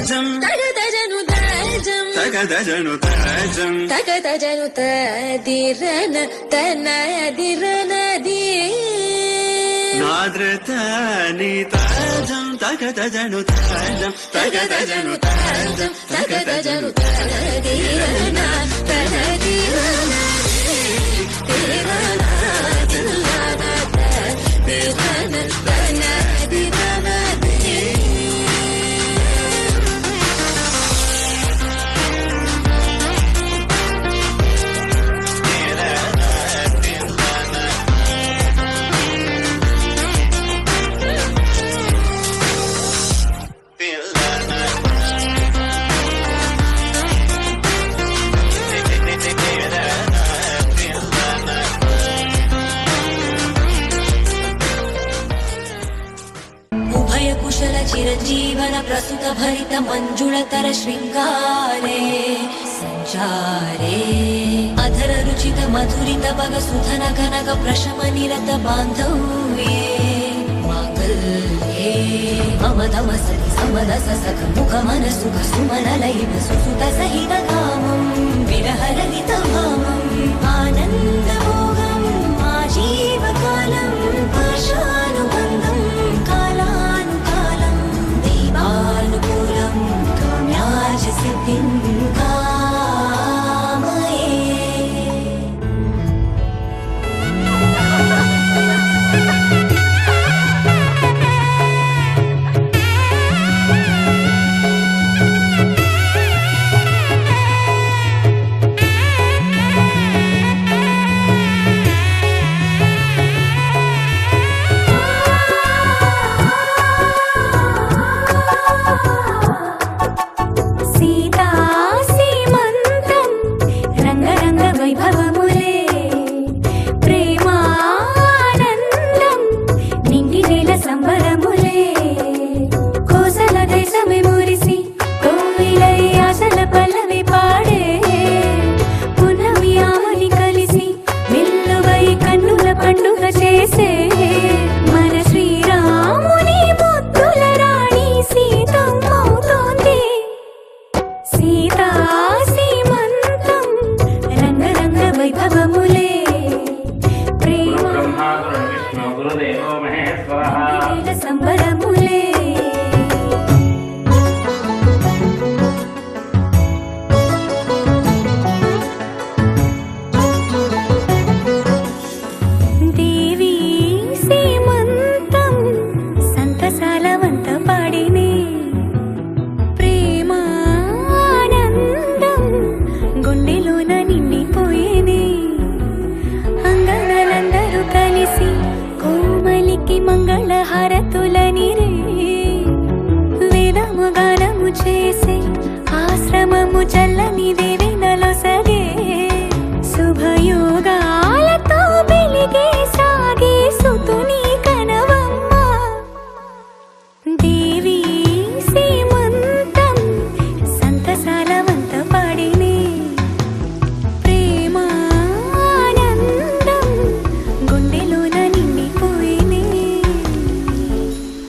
తజం తగదజను తజం తగదజను తజం తగదజను తదిరన తనదిరనది నాద్రతని తజం తగదజను తజం తగదజను తజం తగదజను తదిరన తనదిరనది కుశల చిరంజీవన ప్రస్తుత భరిత మంజుళతర శృంగారే సంచారే అధర రుచిత మధురిత భగ సుధన కనక ప్రశమ నిరత బాంధవ్యే మాంగళ్యే మమ తమ సతి సమదస సఖ ముఖ మన సుఖ సుమన లయిత సుసుత సహిత కామం విరహరహిత భామం ఆనంద భోగం మా జీవకాలం పాశానుబంధం సిద్ధిం కామయే చేసే ఆశ్రమము చల్లని